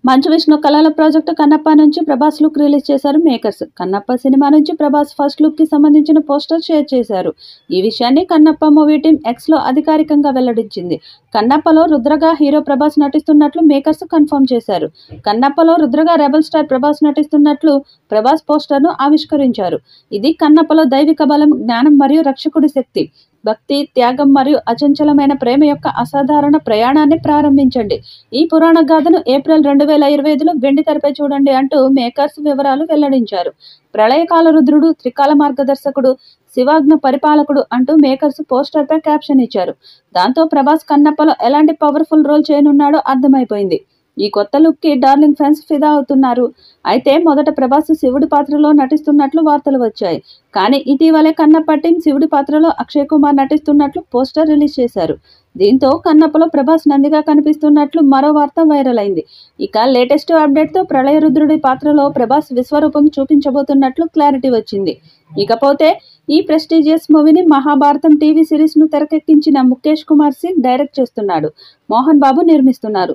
మంచు విష్ణు కళల ప్రాజెక్టు కన్నప్ప నుంచి Prabhas look release చేశారు మేకర్స్. కన్నప్ప సినిమా నుంచి ప్రభాస్ ఫస్ట్ లుక్ కి సంబంధించిన పోస్టర్ షేర్ చేశారు. ఈ విషయాన్ని కన్నప్ప మూవీ టీం ఎక్స్ లో అధికారికంగా వెల్లడించింది. కన్నప్పలో రుద్రగా హీరో ప్రభాస్ నటిస్తున్నట్లు మేకర్స్ కన్ఫర్మ్ చేశారు. కన్నప్పలో రుద్రగా రెబల్ స్టార్ ప్రభాస్ నటిస్తున్నట్లు ప్రభాస్ పోస్టర్ ను ఆవిష్కరించారు. ఇది కన్నప్పలో దైవిక బలం, జ్ఞానం మరియు రక్షకుడి శక్తి, భక్తి, త్యాగం మరియు అచంచలమైన ప్రేమ యొక్క అసాధారణ ప్రయాణాన్ని ప్రారంభించండి. ఈ పురాణ గాథను ఏప్రిల్ 2025లో వెండి తెరపై చూడండి అంటూ మేకర్స్ వివరాలు వెల్లడించారు. ప్రళయకాల రుద్రుడు, త్రికాల మార్గదర్శకుడు, శివాజ్ఞ పరిపాలకుడు అంటూ మేకర్స్ పోస్టర్ పై క్యాప్షన్ ఇచ్చారు. దాంతో ప్రభాస్ కన్నప్పలో ఎలాంటి పవర్ఫుల్ రోల్ చేయనున్నాడో అర్థమైపోయింది. ఈ కొత్త లుక్ కి డార్లింగ్ ఫ్యాన్స్ ఫిదా అవుతున్నారు. అయితే మొదట ప్రభాస్ శివుడి పాత్రలో నటిస్తున్నట్లు వార్తలు వచ్చాయి. కానీ ఇటీవలే కన్నప్ప టీం శివుడి పాత్రలో అక్షయ్ కుమార్ నటిస్తున్నట్లు పోస్టర్ రిలీజ్ చేశారు. దీంతో కన్నప్పలో ప్రభాస్ నందిగా కనిపిస్తున్నట్లు మరో వార్త వైరల్ అయింది. ఇక లేటెస్ట్ అప్డేట్ తో ప్రళయ రుద్రుడి పాత్రలో ప్రభాస్ విశ్వరూపం చూపించబోతున్నట్లు క్లారిటీ వచ్చింది. ఇకపోతే ఈ ప్రెస్టీజియస్ మూవీని మహాభారతం టీవీ సిరీస్ ను తెరకెక్కించిన ముఖేష్ కుమార్ సింగ్ డైరెక్ట్ చేస్తున్నాడు. మోహన్ బాబు నిర్మిస్తున్నారు.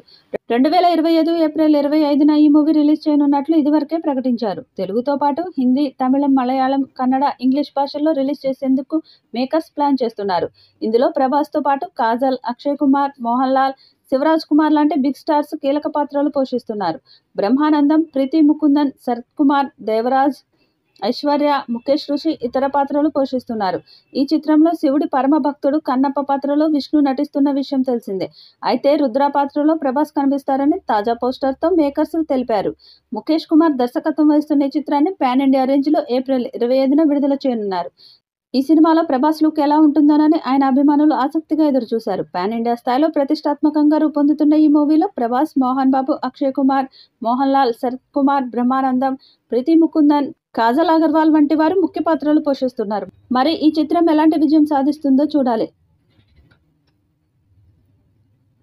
2025 ఏప్రిల్ 25న ఈ మూవీ రిలీజ్ చేయనున్నట్లు ఇదివరకే ప్రకటించారు. తెలుగుతో పాటు హిందీ, తమిళం, మలయాళం, కన్నడ, ఇంగ్లీష్ భాషల్లో రిలీజ్ చేసేందుకు మేకర్స్ ప్లాన్ చేస్తున్నారు. ఇందులో ప్రభాస్ తో పాటు కాజల్, అక్షయ్ కుమార్, మోహన్ లాల్, శివరాజ్ కుమార్ లాంటి బిగ్ స్టార్స్ కీలక పాత్రలు పోషిస్తున్నారు. బ్రహ్మానందం, ప్రీతి ముకుందన్, శరత్ కుమార్, దేవరాజ్, ఐశ్వర్య, ముఖేష్ ఋషి ఇతర పాత్రలు పోషిస్తున్నారు. ఈ చిత్రంలో శివుడి పరమ భక్తుడు కన్నప్ప పాత్రలో విష్ణు నటిస్తున్న విషయం తెలిసిందే. అయితే రుద్ర పాత్రలో ప్రభాస్ కనిపిస్తారని తాజా పోస్టర్తో మేకర్స్ తెలిపారు. ముఖేష్ కుమార్ దర్శకత్వం వహిస్తున్న ఈ చిత్రాన్ని పాన్ ఇండియా రేంజ్లో ఏప్రిల్ 25న విడుదల చేయనున్నారు. ఈ సినిమాలో ప్రభాస్ లుక్ ఎలా ఉంటుందోనని ఆయన అభిమానులు ఆసక్తిగా ఎదురుచూశారు. పాన్ ఇండియా స్థాయిలో ప్రతిష్టాత్మకంగా రూపొందుతున్న ఈ మూవీలో ప్రభాస్, మోహన్ బాబు, అక్షయ్ కుమార్, మోహన్ లాల్, శరత్ కుమార్, బ్రహ్మానందం, ప్రీతి ముకుందన్, కాజల్ అగర్వాల్ వంటి వారు ముఖ్య పాత్రలు పోషిస్తున్నారు. మరి ఈ చిత్రం ఎలాంటి విజయం సాధిస్తుందో చూడాలి.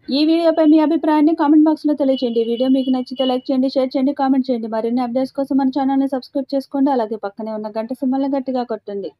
ఈ వీడియోపై మీ అభిప్రాయాన్ని కామెంట్ బాక్స్ లో తెలియజేయండి. ఈ వీడియో మీకు నచ్చితే లైక్ చేయండి, షేర్ చేయండి, కామెంట్ చేయండి. మరిన్ని అప్డేట్స్ కోసం మన ఛానల్ని సబ్స్క్రైబ్ చేసుకోండి. అలాగే పక్కనే ఉన్న గంట సింబల్ని గట్టిగా కొట్టండి.